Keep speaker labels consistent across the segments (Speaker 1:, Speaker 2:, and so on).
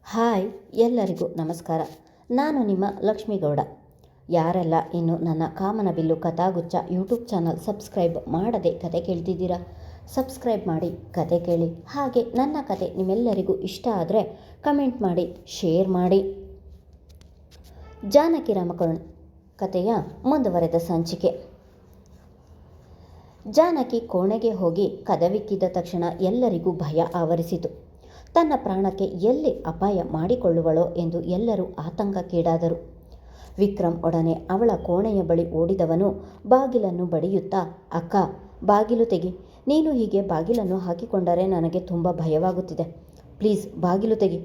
Speaker 1: Hi ಎಲ್ಲರಿಗೂ ನಮಸ್ಕಾರ. ನಾನು ನಿಮ್ಮ ಲಕ್ಷ್ಮೀಗೌಡ. ಯಾರೆಲ್ಲ ಇನ್ನು ನನ್ನ ಕಾಮನಬಿಲ್ಲು ಕಥಾಗುಚ್ಛ ಯೂಟ್ಯೂಬ್ ಚಾನಲ್ ಸಬ್ಸ್ಕ್ರೈಬ್ ಮಾಡದೆ ಕತೆ ಕೇಳ್ತಿದ್ದೀರಾ, ಸಬ್ಸ್ಕ್ರೈಬ್ ಮಾಡಿ ಕತೆ ಕೇಳಿ. ಹಾಗೆ ನನ್ನ ಕತೆ ನಿಮ್ಮೆಲ್ಲರಿಗೂ ಇಷ್ಟ ಆದರೆ ಕಮೆಂಟ್ ಮಾಡಿ, ಶೇರ್ ಮಾಡಿ. ಜಾನಕಿ ರಾಮಕರ್ಣ ಕಥೆಯ ಮುಂದುವರೆದ ಸಂಚಿಕೆ. ಜಾನಕಿ ಕೋಣೆಗೆ ಹೋಗಿ ಕದವಿಕ್ಕಿದ ತಕ್ಷಣ ಎಲ್ಲರಿಗೂ ಭಯ ಆವರಿಸಿತು. ತನ್ನ ಪ್ರಾಣಕ್ಕೆ ಎಲ್ಲಿ ಅಪಾಯ ಮಾಡಿಕೊಳ್ಳುವಳೋ ಎಂದು ಎಲ್ಲರೂ ಆತಂಕಕ್ಕೀಡಾದರು. ವಿಕ್ರಮ್ ಒಡನೆ ಅವಳ ಕೋಣೆಯ ಬಳಿ ಓಡಿದವನು ಬಾಗಿಲನ್ನು ಬಡಿಯುತ್ತಾ, ಅಕ್ಕ ಬಾಗಿಲು ತೆಗಿ, ನೀನು ಹೀಗೆ ಬಾಗಿಲನ್ನು ಹಾಕಿಕೊಂಡರೆ ನನಗೆ ತುಂಬ ಭಯವಾಗುತ್ತಿದೆ, ಪ್ಲೀಸ್ ಬಾಗಿಲು ತೆಗಿ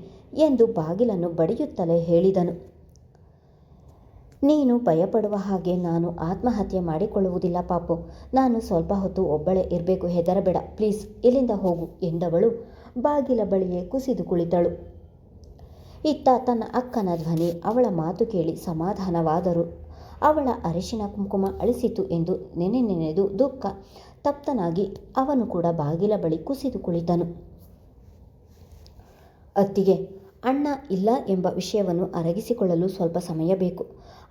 Speaker 1: ಎಂದು ಬಾಗಿಲನ್ನು ಬಡಿಯುತ್ತಲೇ ಹೇಳಿದನು. ನೀನು ಭಯಪಡುವ ಹಾಗೆ ನಾನು ಆತ್ಮಹತ್ಯೆ ಮಾಡಿಕೊಳ್ಳುವುದಿಲ್ಲ ಪಾಪು, ನಾನು ಸ್ವಲ್ಪ ಹೊತ್ತು ಒಬ್ಬಳೇ ಇರಬೇಕು, ಹೆದರಬೇಡ, ಪ್ಲೀಸ್ ಇಲ್ಲಿಂದ ಹೋಗು ಎಂದವಳು ಬಾಗಿಲ ಬಳಿಯೇ ಕುಸಿದು ಕುಳಿತಳು. ಇತ್ತ ತನ್ನ ಅಕ್ಕನ ಧ್ವನಿ ಅವಳ ಮಾತು ಕೇಳಿ ಸಮಾಧಾನವಾದರೂ ಅವಳ ಅರಿಶಿನ ಕುಂಕುಮ ಅಳಿಸಿತು ಎಂದು ನೆನೆದು ದುಃಖ ತಪ್ತನಾಗಿ ಅವನು ಕೂಡ ಬಾಗಿಲ ಬಳಿ ಕುಸಿದು ಕುಳಿತನು. ಅತ್ತಿಗೆ, ಅಣ್ಣ ಇಲ್ಲ ಎಂಬ ವಿಷಯವನ್ನು ಅರಗಿಸಿಕೊಳ್ಳಲು ಸ್ವಲ್ಪ ಸಮಯ ಬೇಕು.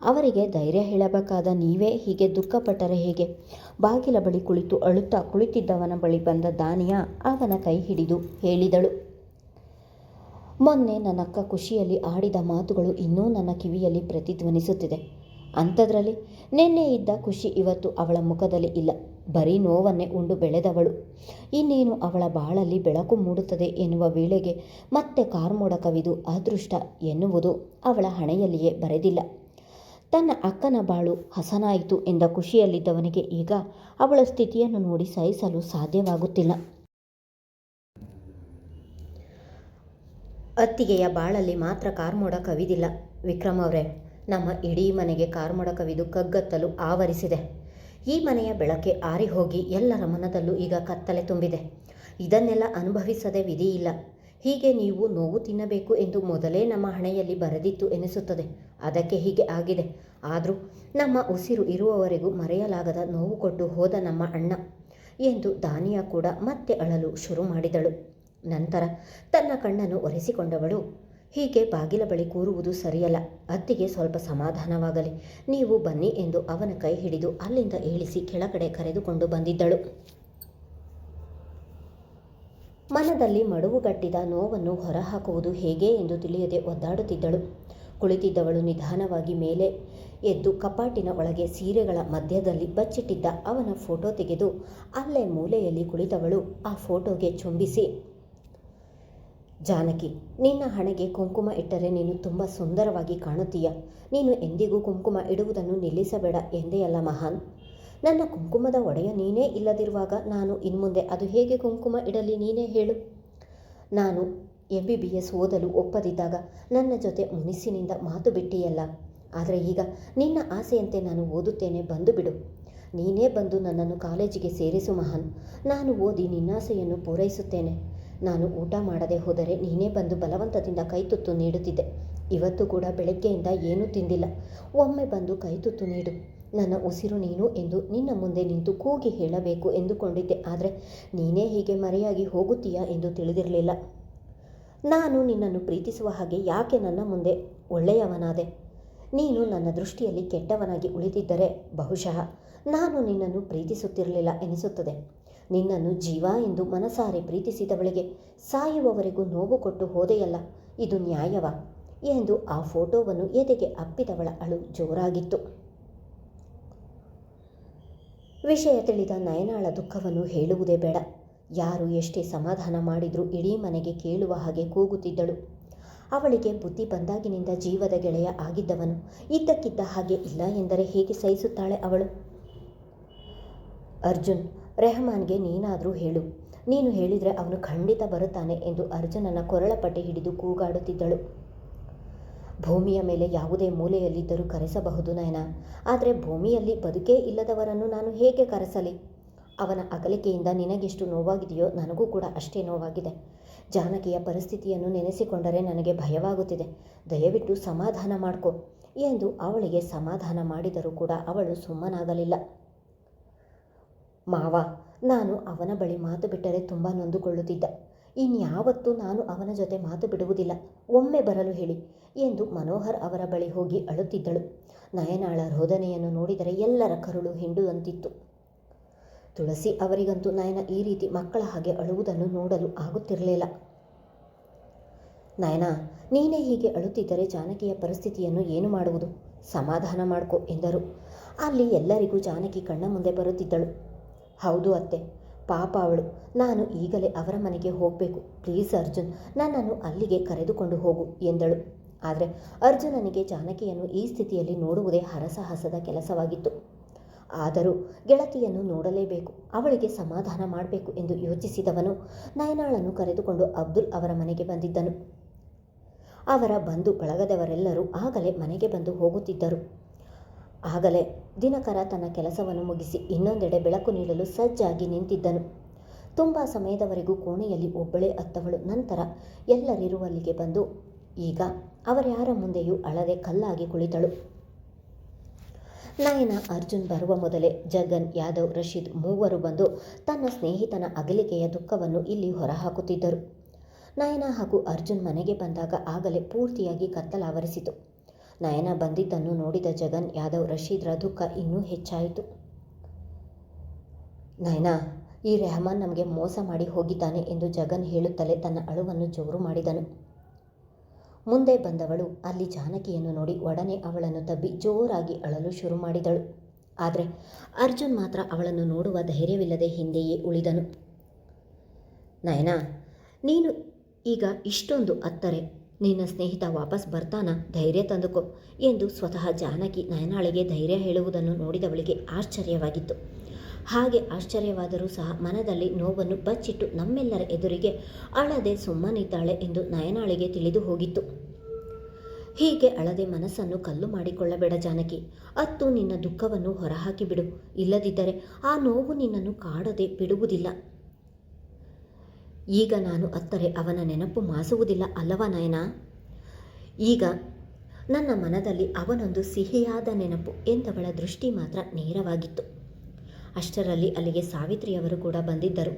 Speaker 1: ಅವರಿಗೆ ಧೈರ್ಯ ಹೇಳಬೇಕಾದ ನೀವೇ ಹೀಗೆ ದುಃಖಪಟ್ಟರೆ ಹೇಗೆ? ಬಾಗಿಲ ಬಳಿ ಕುಳಿತು ಅಳುತ್ತಾ ಕುಳಿತಿದ್ದವನ ಬಳಿ ಬಂದ ದಾನಿಯಾ ಅವನ ಕೈ ಹಿಡಿದು ಹೇಳಿದಳು. ಮೊನ್ನೆ ನನ್ನಕ್ಕ ಖುಷಿಯಲ್ಲಿ ಆಡಿದ ಮಾತುಗಳು ಇನ್ನೂ ನನ್ನ ಕಿವಿಯಲ್ಲಿ ಪ್ರತಿಧ್ವನಿಸುತ್ತಿದೆ. ಅಂಥದ್ರಲ್ಲಿ ನಿನ್ನೆ ಇದ್ದ ಖುಷಿ ಇವತ್ತು ಅವಳ ಮುಖದಲ್ಲಿ ಇಲ್ಲ. ಬರೀ ನೋವನ್ನೇ ಉಂಡು ಬೆಳೆದವಳು ಇನ್ನೇನು ಅವಳ ಬಾಳಲ್ಲಿ ಬೆಳಕು ಮೂಡುತ್ತದೆ ಎನ್ನುವ ವೇಳೆಗೆ ಮತ್ತೆ ಕಾರ್ಮೋಡ ಕವಿದು ಅದೃಷ್ಟ ಎನ್ನುವುದು ಅವಳ ಹಣೆಯಲ್ಲಿಯೇ ಬರೆದಿಲ್ಲ. ತನ್ನ ಅಕ್ಕನ ಬಾಳು ಹಸನಾಯಿತು ಎಂದ ಖುಷಿಯಲ್ಲಿದ್ದವನಿಗೆ ಈಗ ಅವಳ ಸ್ಥಿತಿಯನ್ನು ನೋಡಿ ಸಹಿಸಲು ಸಾಧ್ಯವಾಗುತ್ತಿಲ್ಲ. ಅತ್ತಿಗೆಯ ಬಾಳಲ್ಲಿ ಮಾತ್ರ ಕಾರ್ಮೋಡ ಕವಿದಿಲ್ಲ ವಿಕ್ರಮ್ ಅವರೇ, ನಮ್ಮ ಇಡೀ ಮನೆಗೆ ಕಾರ್ಮೋಡ ಕವಿದು ಕಗ್ಗತ್ತಲು ಆವರಿಸಿದೆ. ಈ ಮನೆಯ ಬೆಳಕೆ ಆರಿ ಹೋಗಿ ಎಲ್ಲರ ಮನದಲ್ಲೂ ಈಗ ಕತ್ತಲೆ ತುಂಬಿದೆ. ಇದನ್ನೆಲ್ಲ ಅನುಭವಿಸದೆ ವಿಧಿಯಿಲ್ಲ. ಹೀಗೆ ನೀವು ನೋವು ತಿನ್ನಬೇಕು ಎಂದು ಮೊದಲೇ ನಮ್ಮ ಹಣೆಯಲ್ಲಿ ಬರೆದಿತ್ತು ಎನಿಸುತ್ತದೆ. ಅದಕ್ಕೆ ಹೀಗೆ ಆಗಿದೆ. ಆದರೂ ನಮ್ಮ ಉಸಿರು ಇರುವವರೆಗೂ ಮರೆಯಲಾಗದ ನೋವು ಕೊಟ್ಟು ಹೋದ ನಮ್ಮ ಅಣ್ಣ ಎಂದು ದಾನಿಯಾ ಕೂಡ ಮತ್ತೆ ಅಳಲು ಶುರು ಮಾಡಿದಳು. ನಂತರ ತನ್ನ ಕಣ್ಣನ್ನು ಒರೆಸಿಕೊಂಡವಳು, ಹೀಗೆ ಬಾಗಿಲ ಬಳಿ ಕೂರುವುದು ಸರಿಯಲ್ಲ, ಅತ್ತಿಗೆ ಸ್ವಲ್ಪ ಸಮಾಧಾನವಾಗಲಿ, ನೀವು ಬನ್ನಿ ಎಂದು ಅವನ ಕೈ ಹಿಡಿದು ಅಲ್ಲಿಂದ ಏಳಿಸಿ ಕೆಳಗಡೆ ಕರೆದುಕೊಂಡು ಬಂದಿದ್ದಳು. ಮನದಲ್ಲಿ ಮಡುವುಗಟ್ಟಿದ ನೋವನ್ನು ಹೊರಹಾಕುವುದು ಹೇಗೆ ಎಂದು ತಿಳಿಯದೆ ಒದ್ದಾಡುತ್ತಿದ್ದಳು. ಕುಳಿತಿದ್ದವಳು ನಿಧಾನವಾಗಿ ಮೇಲೆ ಎದ್ದು ಕಪಾಟಿನ ಒಳಗೆ ಸೀರೆಗಳ ಮಧ್ಯದಲ್ಲಿ ಬಚ್ಚಿಟ್ಟಿದ್ದ ಅವನ ಫೋಟೋ ತೆಗೆದು ಅಲ್ಲೇ ಮೂಲೆಯಲ್ಲಿ ಕುಳಿತವಳು ಆ ಫೋಟೋಗೆ ಚುಂಬಿಸಿ, ಜಾನಕಿ, ನಿನ್ನ ಹಣೆಗೆ ಕುಂಕುಮ ಇಟ್ಟರೆ ನೀನು ತುಂಬ ಸುಂದರವಾಗಿ ಕಾಣುತ್ತೀಯ. ನೀನು ಎಂದಿಗೂ ಕುಂಕುಮ ಇಡುವುದನ್ನು ನಿಲ್ಲಿಸಬೇಡ ಎಂದೆಯಲ್ಲ ಮಹಾನ್. ನನ್ನ ಕುಂಕುಮದ ಒಡೆಯ ನೀನೇ ಇಲ್ಲದಿರುವಾಗ ನಾನು ಇನ್ಮುಂದೆ ಅದು ಹೇಗೆ ಕುಂಕುಮ ಇಡಲಿ ನೀನೇ ಹೇಳು. ನಾನು MBBS ಓದಲು ಒಪ್ಪದಿದ್ದಾಗ ನನ್ನ ಜೊತೆ ಮುನಿಸಿನಿಂದ ಮಾತು ಬಿಟ್ಟಿಯಲ್ಲ. ಆದರೆ ಈಗ ನಿನ್ನ ಆಸೆಯಂತೆ ನಾನು ಓದುತ್ತೇನೆ, ಬಂದು ಬಿಡು. ನೀನೇ ಬಂದು ನನ್ನನ್ನು ಕಾಲೇಜಿಗೆ ಸೇರಿಸು ಮಹಾನ್. ನಾನು ಓದಿ ನಿನ್ನಾಸೆಯನ್ನು ಪೂರೈಸುತ್ತೇನೆ. ನಾನು ಊಟ ಮಾಡದೆ ಹೋದರೆ ನೀನೇ ಬಂದು ಬಲವಂತದಿಂದ ಕೈತುತ್ತು ನೀಡುತ್ತಿದ್ದೆ. ಇವತ್ತು ಕೂಡ ಬೆಳಗ್ಗೆಯಿಂದ ಏನೂ ತಿಂದಿಲ್ಲ. ಒಮ್ಮೆ ಬಂದು ಕೈತುತ್ತು ನೀಡು. ನನ್ನ ಉಸಿರು ನೀನು ಎಂದು ನಿನ್ನ ಮುಂದೆ ನಿಂತು ಕೂಗಿ ಹೇಳಬೇಕು ಎಂದುಕೊಂಡಿದ್ದೆ. ಆದರೆ ನೀನೇ ಹೀಗೆ ಮರೆಯಾಗಿ ಹೋಗುತ್ತೀಯಾ ಎಂದು ತಿಳಿದಿರಲಿಲ್ಲ. ನಾನು ನಿನ್ನನ್ನು ಪ್ರೀತಿಸುವ ಹಾಗೆ ಯಾಕೆ ನನ್ನ ಮುಂದೆ ಒಳ್ಳೆಯವನಾದೆ? ನೀನು ನನ್ನ ದೃಷ್ಟಿಯಲ್ಲಿ ಕೆಟ್ಟವನಾಗಿ ಉಳಿದಿದ್ದರೆ ಬಹುಶಃ ನಾನು ನಿನ್ನನ್ನು ಪ್ರೀತಿಸುತ್ತಿರಲಿಲ್ಲ ಎನಿಸುತ್ತದೆ. ನಿನ್ನನ್ನು ಜೀವ ಎಂದು ಮನಸಾರೆ ಪ್ರೀತಿಸಿದವಳಿಗೆ ಸಾಯುವವರೆಗೂ ನೋವು ಕೊಟ್ಟು ಹೋದೆಯಲ್ಲ, ಇದು ನ್ಯಾಯವಾ ಎಂದು ಆ ಫೋಟೋವನ್ನು ಎದೆಗೆ ಅಪ್ಪಿದವಳ ಅಳು ಜೋರಾಗಿತ್ತು. ವಿಷಯ ತಿಳಿದ ನಯನಾಳ ದುಃಖವನ್ನು ಹೇಳುವುದೇ ಬೇಡ. ಯಾರು ಎಷ್ಟೇ ಸಮಾಧಾನ ಮಾಡಿದರೂ ಇಡೀ ಮನೆಗೆ ಕೇಳುವ ಹಾಗೆ ಕೂಗುತ್ತಿದ್ದಳು. ಅವಳಿಗೆ ಬುದ್ಧಿ ಬಂದಾಗಿನಿಂದ ಜೀವದ ಗೆಳೆಯ ಆಗಿದ್ದವನು ಇದ್ದಕ್ಕಿದ್ದ ಹಾಗೆ ಇಲ್ಲ ಎಂದರೆ ಹೇಗೆ ಸಹಿಸುತ್ತಾಳೆ ಅವಳು? ಅರ್ಜುನ್, ರೆಹಮಾನ್ಗೆ ನೀನಾದರೂ ಹೇಳು, ನೀನು ಹೇಳಿದರೆ ಅವನು ಖಂಡಿತ ಬರುತ್ತಾನೆ ಎಂದು ಅರ್ಜುನನ ಕೊರಳಪಟ್ಟಿ ಹಿಡಿದು ಕೂಗಾಡುತ್ತಿದ್ದಳು. ಭೂಮಿಯ ಮೇಲೆ ಯಾವುದೇ ಮೂಲೆಯಲ್ಲಿದ್ದರೂ ಕರೆಸಬಹುದು ನಯನ, ಆದರೆ ಭೂಮಿಯಲ್ಲಿ ಬದುಕೇ ಇಲ್ಲದವರನ್ನು ನಾನು ಹೇಗೆ ಕರೆಸಲಿ? ಅವನ ಅಗಲಿಕೆಯಿಂದ ನಿನಗೆಷ್ಟು ನೋವಾಗಿದೆಯೋ ನನಗೂ ಕೂಡ ಅಷ್ಟೇ ನೋವಾಗಿದೆ. ಜಾನಕಿಯ ಪರಿಸ್ಥಿತಿಯನ್ನು ನೆನೆಸಿಕೊಂಡರೆ ನನಗೆ ಭಯವಾಗುತ್ತಿದೆ. ದಯವಿಟ್ಟು ಸಮಾಧಾನ ಮಾಡ್ಕೊ ಎಂದು ಅವಳಿಗೆ ಸಮಾಧಾನ ಮಾಡಿದರೂ ಕೂಡ ಅವಳು ಸುಮ್ಮನಾಗಲಿಲ್ಲ. ಮಾವ, ನಾನು ಅವನ ಬಳಿ ಮಾತು ಬಿಟ್ಟರೆ ತುಂಬ ನೊಂದುಕೊಳ್ಳುತ್ತಿದ್ದ. ಇನ್ಯಾವತ್ತೂ ನಾನು ಅವನ ಜೊತೆ ಮಾತು ಬಿಡುವುದಿಲ್ಲ. ಒಮ್ಮೆ ಬರಲು ಹೇಳಿ ಎಂದು ಮನೋಹರ್ ಅವರ ಬಳಿ ಹೋಗಿ ಅಳುತ್ತಿದ್ದಳು. ನಯನಾಳ ರೋದನೆಯನ್ನು ನೋಡಿದರೆ ಎಲ್ಲರ ಕರುಳು ಹಿಂಡುವಂತಿತ್ತು. ತುಳಸಿ ಅವರಿಗಂತೂ ನಯನ ಈ ರೀತಿ ಮಕ್ಕಳ ಹಾಗೆ ಅಳುವುದನ್ನು ನೋಡಲು ಆಗುತ್ತಿರಲಿಲ್ಲ. ನಯನ, ನೀನೇ ಹೀಗೆ ಅಳುತ್ತಿದ್ದರೆ ಜಾನಕಿಯ ಪರಿಸ್ಥಿತಿಯನ್ನು ಏನು ಮಾಡುವುದು? ಸಮಾಧಾನ ಮಾಡ್ಕೊ ಎಂದರು. ಅಲ್ಲಿ ಎಲ್ಲರಿಗೂ ಜಾನಕಿ ಕಣ್ಣ ಮುಂದೆ ಬರುತ್ತಿದ್ದಳು. ಹೌದು ಅತ್ತೆ, ಪಾಪ ಅವಳು. ನಾನು ಈಗಲೇ ಅವರ ಮನೆಗೆ ಹೋಗಬೇಕು. ಪ್ಲೀಸ್ ಅರ್ಜುನ್, ನನ್ನನ್ನು ಅಲ್ಲಿಗೆ ಕರೆದುಕೊಂಡು ಹೋಗು ಎಂದಳು. ಆದರೆ ಅರ್ಜುನನಿಗೆ ಜಾನಕಿಯನ್ನು ಈ ಸ್ಥಿತಿಯಲ್ಲಿ ನೋಡುವುದೇ ಹರಸಾಹಸದ ಕೆಲಸವಾಗಿತ್ತು. ಆದರೂ ಗೆಳತಿಯನ್ನು ನೋಡಲೇಬೇಕು, ಅವಳಿಗೆ ಸಮಾಧಾನ ಮಾಡಬೇಕು ಎಂದು ಯೋಚಿಸಿದವನು ನಯನಾಳನ್ನು ಕರೆದುಕೊಂಡು ಅಬ್ದುಲ್ ಅವರ ಮನೆಗೆ ಬಂದಿದ್ದನು. ಅವರ ಬಂಧು ಬಳಗದವರೆಲ್ಲರೂ ಆಗಲೇ ಮನೆಗೆ ಬಂದು ಹೋಗುತ್ತಿದ್ದರು. ಆಗಲೇ ದಿನಕರ ತನ್ನ ಕೆಲಸವನ್ನು ಮುಗಿಸಿ ಇನ್ನೊಂದೆಡೆ ಬೆಳಕು ನೀಡಲು ಸಜ್ಜಾಗಿ ನಿಂತಿದ್ದನು. ತುಂಬ ಸಮಯದವರೆಗೂ ಕೋಣೆಯಲ್ಲಿ ಒಬ್ಬಳೇ ಅತ್ತವಳು ನಂತರ ಎಲ್ಲರಿರುವಲ್ಲಿಗೆ ಬಂದು ಈಗ ಅವರ್ಯಾರ ಮುಂದೆಯೂ ಅಳದೆ ಕಲ್ಲಾಗಿ ಕುಳಿತಳು. ನಯನ ಅರ್ಜುನ್ ಬರುವ ಮೊದಲೇ ಜಗನ್, ಯಾದವ್, ರಶೀದ್ ಮೂವರು ಬಂದು ತನ್ನ ಸ್ನೇಹಿತನ ಅಗಲಿಕೆಯ ದುಃಖವನ್ನು ಇಲ್ಲಿ ಹೊರಹಾಕುತ್ತಿದ್ದರು. ನಯನ ಹಾಗೂ ಅರ್ಜುನ್ ಮನೆಗೆ ಬಂದಾಗ ಆಗಲೇ ಪೂರ್ತಿಯಾಗಿ ಕತ್ತಲಾವರಿಸಿತು. ನಯನ ಬಂದಿದ್ದನ್ನು ನೋಡಿದ ಜಗನ್, ಯಾದವ್, ರಶೀದ್ರ ದುಃಖ ಇನ್ನೂ ಹೆಚ್ಚಾಯಿತು. ನಯನ, ಈ ರೆಹಮಾನ್ ನಮಗೆ ಮೋಸ ಮಾಡಿ ಹೋಗಿದ್ದಾನೆ ಎಂದು ಜಗನ್ ಹೇಳುತ್ತಲೇ ತನ್ನ ಅಳುವನ್ನು ಜೋರು ಮಾಡಿದನು. ಮುಂದೆ ಬಂದವಳು ಅಲ್ಲಿ ಜಾನಕಿಯನ್ನು ನೋಡಿ ಒಡನೆ ಅವಳನ್ನು ತಬ್ಬಿ ಜೋರಾಗಿ ಅಳಲು ಶುರು ಮಾಡಿದಳು. ಆದರೆ ಅರ್ಜುನ್ ಮಾತ್ರ ಅವಳನ್ನು ನೋಡುವ ಧೈರ್ಯವಿಲ್ಲದೆ ಹಿಂದೆಯೇ ಉಳಿದನು. ನಯನ, ನೀನು ಈಗ ಇಷ್ಟೊಂದು ಅತ್ತರೆ ನಿನ್ನ ಸ್ನೇಹಿತ ವಾಪಸ್ ಬರ್ತಾನ? ಧೈರ್ಯ ತಂದುಕೋ ಎಂದು ಸ್ವತಃ ಜಾನಕಿ ನಯನಾಳಿಗೆ ಧೈರ್ಯ ಹೇಳುವುದನ್ನು ನೋಡಿದವಳಿಗೆ ಆಶ್ಚರ್ಯವಾಗಿತ್ತು. ಹಾಗೆ ಆಶ್ಚರ್ಯವಾದರೂ ಸಹ ಮನದಲ್ಲಿ ನೋವನ್ನು ಬಚ್ಚಿಟ್ಟು ನಮ್ಮೆಲ್ಲರ ಎದುರಿಗೆ ಅಳದೆ ಸುಮ್ಮನಿದ್ದಾಳೆ ಎಂದು ನಯನಾಳಿಗೆ ತಿಳಿದು ಹೋಗಿತ್ತು. ಹೀಗೆ ಅಳದೆ ಮನಸ್ಸನ್ನು ಕಲ್ಲು ಮಾಡಿಕೊಳ್ಳಬೇಡ ಜಾನಕಿ. ಅತ್ತು ನಿನ್ನ ದುಃಖವನ್ನು ಹೊರಹಾಕಿಬಿಡು, ಇಲ್ಲದಿದ್ದರೆ ಆ ನೋವು ನಿನ್ನನ್ನು ಕಾಡದೆ ಬಿಡುವುದಿಲ್ಲ. ಈಗ ನಾನು ಅತ್ತರೆ ಅವನ ನೆನಪು ಮಾಸುವುದಿಲ್ಲ ಅಲ್ಲವಾ ನಯನ? ಈಗ ನನ್ನ ಮನದಲ್ಲಿ ಅವನೊಂದು ಸಿಹಿಯಾದ ನೆನಪು ಎಂದವಳ ದೃಷ್ಟಿ ಮಾತ್ರ ನೇರವಾಗಿತ್ತು. ಅಷ್ಟರಲ್ಲಿ ಅಲ್ಲಿಗೆ ಸಾವಿತ್ರಿಯವರು ಕೂಡ ಬಂದಿದ್ದರು.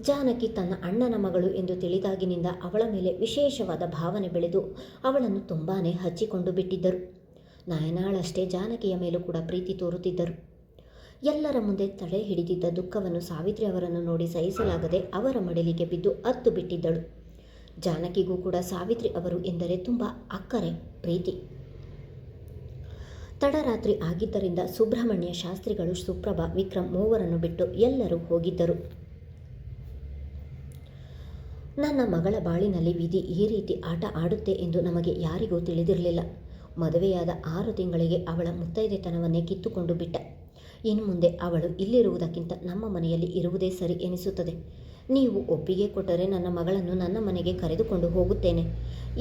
Speaker 1: ಜಾನಕಿ ತನ್ನ ಅಣ್ಣನ ಮಗಳು ಎಂದು ತಿಳಿದಾಗಿನಿಂದ ಅವಳ ಮೇಲೆ ವಿಶೇಷವಾದ ಭಾವನೆ ಬೆಳೆದು ಅವಳನ್ನು ತುಂಬಾ ಹಚ್ಚಿಕೊಂಡು ಬಿಟ್ಟಿದ್ದರು. ನಯನಾಳಷ್ಟೇ ಜಾನಕಿಯ ಮೇಲೂ ಕೂಡ ಪ್ರೀತಿ ತೋರುತ್ತಿದ್ದರು. ಎಲ್ಲರ ಮುಂದೆ ತಡೆ ಹಿಡಿದಿದ್ದ ದುಃಖವನ್ನು ಸಾವಿತ್ರಿ ಅವರನ್ನು ನೋಡಿ ಸಹಿಸಲಾಗದೆ ಅವರ ಮಡಿಲಿಗೆ ಬಿದ್ದು ಅತ್ತು ಬಿಟ್ಟಿದ್ದಳು. ಜಾನಕಿಗೂ ಕೂಡ ಸಾವಿತ್ರಿ ಅವರು ಎಂದರೆ ತುಂಬ ಅಕ್ಕರೆ, ಪ್ರೀತಿ. ತಡರಾತ್ರಿ ಆಗಿದ್ದರಿಂದ ಸುಬ್ರಹ್ಮಣ್ಯ ಶಾಸ್ತ್ರಿಗಳು, ಸುಪ್ರಭಾ, ವಿಕ್ರಮ್ ಮೂವರನ್ನು ಬಿಟ್ಟು ಎಲ್ಲರೂ ಹೋಗಿದ್ದರು. ನನ್ನ ಮಗಳ ಬಾಳಿನಲ್ಲಿ ವಿಧಿ ಈ ರೀತಿ ಆಟ ಆಡುತ್ತೆ ಎಂದು ನಮಗೆ ಯಾರಿಗೂ ತಿಳಿದಿರಲಿಲ್ಲ. ಮದುವೆಯಾದ 6 ತಿಂಗಳಿಗೆ ಅವಳ ಮುತ್ತೈದೆತನವನ್ನೇ ಕಿತ್ತುಕೊಂಡು ಬಿಟ್ಟ. ಇನ್ನು ಮುಂದೆ ಅವಳು ಇಲ್ಲಿರುವುದಕ್ಕಿಂತ ನಮ್ಮ ಮನೆಯಲ್ಲಿ ಇರುವುದೇ ಸರಿ ಎನಿಸುತ್ತದೆ. ನೀವು ಒಪ್ಪಿಗೆ ಕೊಟ್ಟರೆ ನನ್ನ ಮಗಳನ್ನು ನನ್ನ ಮನೆಗೆ ಕರೆದುಕೊಂಡು ಹೋಗುತ್ತೇನೆ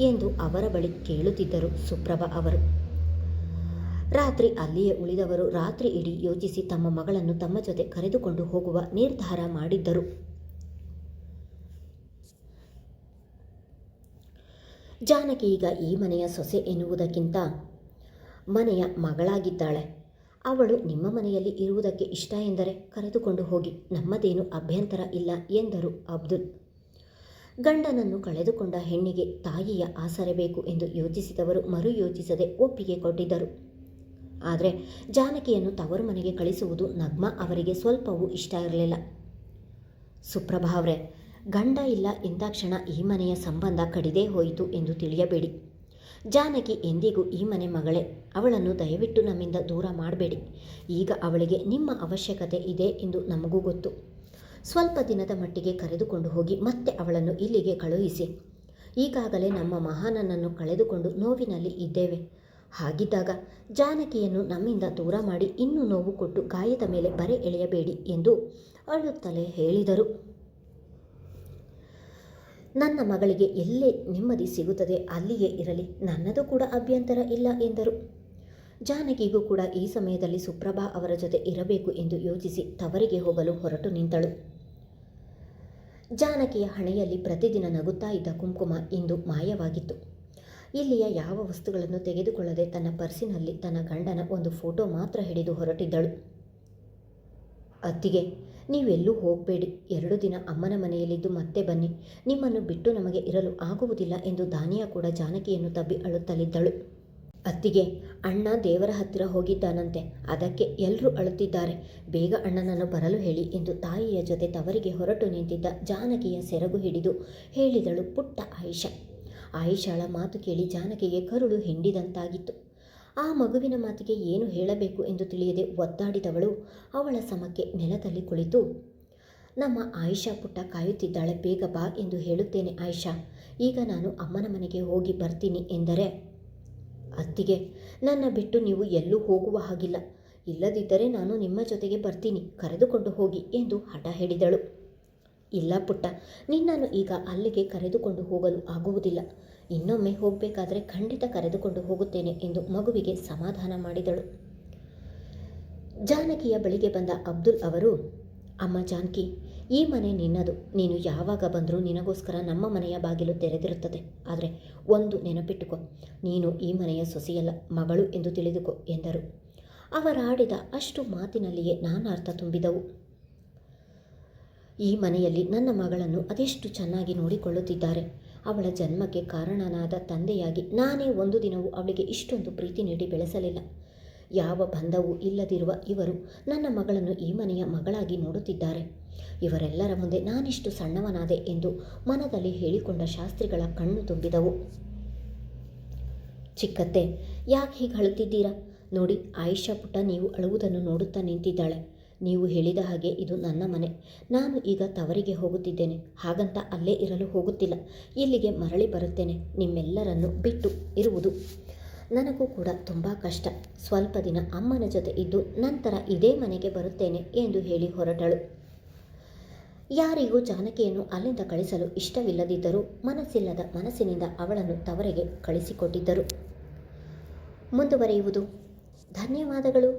Speaker 1: ಎಂದು ಅವರ ಬಳಿ ಕೇಳುತ್ತಿದ್ದರು ಸುಪ್ರಭಾ ಅವರು. ರಾತ್ರಿ ಅಲ್ಲಿಯೇ ಉಳಿದವರು ರಾತ್ರಿ ಇಡೀ ಯೋಚಿಸಿ ತಮ್ಮ ಮಗಳನ್ನು ತಮ್ಮ ಜೊತೆ ಕರೆದುಕೊಂಡು ಹೋಗುವ ನಿರ್ಧಾರ ಮಾಡಿದ್ದರು. ಜಾನಕಿ ಈಗ ಈ ಮನೆಯ ಸೊಸೆ ಎನ್ನುವುದಕ್ಕಿಂತ ಮನೆಯ ಮಗಳಾಗಿದ್ದಾಳೆ. ಅವಳು ನಿಮ್ಮ ಮನೆಯಲ್ಲಿ ಇರುವುದಕ್ಕೆ ಇಷ್ಟ ಎಂದರೆ ಕರೆದುಕೊಂಡು ಹೋಗಿ, ನಮ್ಮದೇನು ಅಭ್ಯಂತರ ಇಲ್ಲ ಎಂದರು ಅಬ್ದುಲ್. ಗಂಡನನ್ನು ಕಳೆದುಕೊಂಡ ಹೆಣ್ಣಿಗೆ ತಾಯಿಯ ಆಸರೆ ಬೇಕು ಎಂದು ಯೋಚಿಸಿದವರು ಮರು ಯೋಚಿಸದೆ ಒಪ್ಪಿಗೆ ಕೊಟ್ಟಿದ್ದರು. ಆದರೆ ಜಾನಕಿಯನ್ನು ತವರು ಮನೆಗೆ ಕಳಿಸುವುದು ನಗ್ಮಾ ಅವರಿಗೆ ಸ್ವಲ್ಪವೂ ಇಷ್ಟ ಇರಲಿಲ್ಲ. ಸುಪ್ರಭಾ ಅವರೇ, ಗಂಡ ಇಲ್ಲ ಎಂದಾಕ್ಷಣ ಈ ಮನೆಯ ಸಂಬಂಧ ಕಡಿದೇ ಹೋಯಿತು ಎಂದು ತಿಳಿಯಬೇಡಿ. ಜಾನಕಿ ಎಂದಿಗೂ ಈ ಮನೆ ಮಗಳೇ. ಅವಳನ್ನು ದಯವಿಟ್ಟು ನಮ್ಮಿಂದ ದೂರ ಮಾಡಬೇಡಿ. ಈಗ ಅವಳಿಗೆ ನಿಮ್ಮ ಅವಶ್ಯಕತೆ ಇದೆ ಎಂದು ನಮಗೂ ಗೊತ್ತು. ಸ್ವಲ್ಪ ದಿನದ ಮಟ್ಟಿಗೆ ಕರೆದುಕೊಂಡು ಹೋಗಿ ಮತ್ತೆ ಅವಳನ್ನು ಇಲ್ಲಿಗೆ ಕಳುಹಿಸಿ. ಈಗಾಗಲೇ ನಮ್ಮ ಮಹಾನನನ್ನು ಕಳೆದುಕೊಂಡು ನೋವಿನಲ್ಲಿ ಇದ್ದೇವೆ. ಹಾಗಿದ್ದಾಗ ಜಾನಕಿಯನ್ನು ನಮ್ಮಿಂದ ದೂರ ಮಾಡಿ ಇನ್ನೂ ನೋವು ಕೊಟ್ಟು ಗಾಯದ ಮೇಲೆ ಬರೆ ಎಳೆಯಬೇಡಿ ಎಂದು ಅಳುತ್ತಲೇ ಹೇಳಿದರು. ನನ್ನ ಮಗಳಿಗೆ ಎಲ್ಲೇ ನೆಮ್ಮದಿ ಸಿಗುತ್ತದೆ ಅಲ್ಲಿಯೇ ಇರಲಿ, ನನ್ನದು ಕೂಡ ಅಭ್ಯಂತರ ಇಲ್ಲ ಎಂದರು. ಜಾನಕಿಗೂ ಕೂಡ ಈ ಸಮಯದಲ್ಲಿ ಸುಪ್ರಭಾ ಅವರ ಜೊತೆ ಇರಬೇಕು ಎಂದು ಯೋಚಿಸಿ ತವರಿಗೆ ಹೋಗಲು ಹೊರಟು ನಿಂತಳು. ಜಾನಕಿಯ ಹಣೆಯಲ್ಲಿ ಪ್ರತಿದಿನ ನಗುತ್ತಾ ಇದ್ದ ಕುಂಕುಮ ಇಂದು ಮಾಯವಾಗಿತ್ತು. ಇಲ್ಲಿಯ ಯಾವ ವಸ್ತುಗಳನ್ನು ತೆಗೆದುಕೊಳ್ಳದೆ ತನ್ನ ಪರ್ಸಿನಲ್ಲಿ ತನ್ನ ಗಂಡನ ಒಂದು ಫೋಟೋ ಮಾತ್ರ ಹಿಡಿದು ಹೊರಟಿದ್ದಳು. ಅತ್ತಿಗೆ, ನೀವೆಲ್ಲೂ ಹೋಗಬೇಡಿ. 2 ದಿನ ಅಮ್ಮನ ಮನೆಯಲ್ಲಿದ್ದು ಮತ್ತೆ ಬನ್ನಿ. ನಿಮ್ಮನ್ನು ಬಿಟ್ಟು ನಮಗೆ ಇರಲು ಆಗುವುದಿಲ್ಲ ಎಂದು ದಾನಿಯ ಕೂಡ ಜಾನಕಿಯನ್ನು ತಬ್ಬಿ ಅಳುತ್ತಲಿದ್ದಳು. ಅತ್ತಿಗೆ, ಅಣ್ಣ ದೇವರ ಹತ್ತಿರ ಹೋಗಿದ್ದಾನಂತೆ, ಅದಕ್ಕೆ ಎಲ್ಲರೂ ಅಳುತ್ತಿದ್ದಾರೆ. ಬೇಗ ಅಣ್ಣನನ್ನು ಬರಲು ಹೇಳಿ ಎಂದು ತಾಯಿಯ ಜೊತೆ ತವರಿಗೆ ಹೊರಟು ನಿಂತಿದ್ದ ಜಾನಕಿಯ ಸೆರಗು ಹಿಡಿದು ಹೇಳಿದಳು ಪುಟ್ಟ ಆಯಿಷಾ. ಆಯಿಷಾಳ ಮಾತು ಕೇಳಿ ಜಾನಕಿಗೆ ಕರುಳು ಹಿಂಡಿದಂತಾಗಿತ್ತು. ಆ ಮಗುವಿನ ಮಾತಿಗೆ ಏನು ಹೇಳಬೇಕು ಎಂದು ತಿಳಿಯದೆ ಒದ್ದಾಡಿದವಳು ಅವಳ ಸಮಕ್ಕೆ ನೆಲದಲ್ಲಿ ಕುಳಿತು, ನಮ್ಮ ಆಯಿಷಾ ಪುಟ್ಟ ಕಾಯುತ್ತಿದ್ದಾಳೆ, ಬೇಗ ಬಾ ಎಂದು ಹೇಳುತ್ತೇನೆ ಆಯಿಷಾ. ಈಗ ನಾನು ಅಮ್ಮನ ಮನೆಗೆ ಹೋಗಿ ಬರ್ತೀನಿ ಎಂದರೆ, ಅತ್ತಿಗೆ, ನನ್ನ ಬಿಟ್ಟು ನೀವು ಎಲ್ಲೂ ಹೋಗುವ ಹಾಗಿಲ್ಲ. ಇಲ್ಲದಿದ್ದರೆ ನಾನು ನಿಮ್ಮ ಜೊತೆಗೆ ಬರ್ತೀನಿ, ಕರೆದುಕೊಂಡು ಹೋಗಿ ಎಂದು ಹಠ ಹಿಡಿದಳು. ಇಲ್ಲ ಪುಟ್ಟ, ನಿನ್ನನ್ನು ಈಗ ಅಲ್ಲಿಗೆ ಕರೆದುಕೊಂಡು ಹೋಗಲು ಆಗುವುದಿಲ್ಲ. ಇನ್ನೊಮ್ಮೆ ಹೋಗಬೇಕಾದ್ರೆ ಖಂಡಿತ ಕರೆದುಕೊಂಡು ಹೋಗುತ್ತೇನೆ ಎಂದು ಮಗುವಿಗೆ ಸಮಾಧಾನ ಮಾಡಿದಳು. ಜಾನಕಿಯ ಬಳಿಗೆ ಬಂದ ಅಬ್ದುಲ್ ಅವರು, ಅಮ್ಮ ಜಾನಕಿ, ಈ ಮನೆ ನಿನ್ನದು. ನೀನು ಯಾವಾಗ ಬಂದರೂ ನಿನಗೋಸ್ಕರ ನಮ್ಮ ಮನೆಯ ಬಾಗಿಲು ತೆರೆದಿರುತ್ತದೆ. ಆದರೆ ಒಂದು ನೆನಪಿಟ್ಟುಕೋ, ನೀನು ಈ ಮನೆಯ ಸೊಸೆಯಲ್ಲ, ಮಗಳು ಎಂದು ತಿಳಿದುಕೋ ಎಂದರು. ಅವರಾಡಿದ ಅಷ್ಟು ಮಾತಿನಲ್ಲಿಯೇ ನಾನಾರ್ಥ ತುಂಬಿದವು. ಈ ಮನೆಯಲ್ಲಿ ನನ್ನ ಮಗಳನ್ನು ಅದೆಷ್ಟು ಚೆನ್ನಾಗಿ ನೋಡಿಕೊಳ್ಳುತ್ತಿದ್ದಾರೆ. ಅವಳ ಜನ್ಮಕ್ಕೆ ಕಾರಣನಾದ ತಂದೆಯಾಗಿ ನಾನೇ ಒಂದು ದಿನವೂ ಅವಳಿಗೆ ಇಷ್ಟೊಂದು ಪ್ರೀತಿ ನೀಡಿ ಬೆಳೆಸಲಿಲ್ಲ. ಯಾವ ಬಂಧವೂ ಇಲ್ಲದಿರುವ ಇವರು ನನ್ನ ಮಗಳನ್ನು ಈ ಮನೆಯ ಮಗಳಾಗಿ ನೋಡುತ್ತಿದ್ದಾರೆ. ಇವರೆಲ್ಲರ ಮುಂದೆ ನಾನಿಷ್ಟು ಸಣ್ಣವನಾದೆ ಎಂದು ಮನದಲ್ಲಿ ಹೇಳಿಕೊಂಡ ಶಾಸ್ತ್ರಿಗಳ ಕಣ್ಣು ತುಂಬಿದವು. ಚಿಕ್ಕತ್ತೆ, ಯಾಕೆ ಹೀಗೆ ಅಳುತ್ತಿದ್ದೀರಾ? ನೋಡಿ ಆಯಿಷಾ ಪುಟ್ಟ, ನೀವು ಅಳುವುದನ್ನು ನೋಡುತ್ತಾ ನಿಂತಿದ್ದಾಳೆ. ನೀವು ಹೇಳಿದ ಹಾಗೆ ಇದು ನನ್ನ ಮನೆ. ನಾನು ಈಗ ತವರಿಗೆ ಹೋಗುತ್ತಿದ್ದೇನೆ. ಹಾಗಂತ ಅಲ್ಲೇ ಇರಲು ಹೋಗುತ್ತಿಲ್ಲ. ಇಲ್ಲಿಗೆ ಮರಳಿ ಬರುತ್ತೇನೆ. ನಿಮ್ಮೆಲ್ಲರನ್ನು ಬಿಟ್ಟು ಇರುವುದು ನನಗೂ ಕೂಡ ತುಂಬ ಕಷ್ಟ. ಸ್ವಲ್ಪ ದಿನ ಅಮ್ಮನ ಜೊತೆ ಇದ್ದು ನಂತರ ಇದೇ ಮನೆಗೆ ಬರುತ್ತೇನೆ ಎಂದು ಹೇಳಿ ಹೊರಟಳು. ಯಾರಿಗೂ ಜಾನಕಿಯನ್ನು ಅಲ್ಲಿಂದ ಕಳಿಸಲು ಇಷ್ಟವಿಲ್ಲದಿದ್ದರೂ ಮನಸ್ಸಿಲ್ಲದ ಮನಸ್ಸಿನಿಂದ ಅವಳನ್ನು ತವರಿಗೆ ಕಳಿಸಿಕೊಟ್ಟಿದ್ದರು. ಮುಂದುವರಿಯುವುದು. ಧನ್ಯವಾದಗಳು.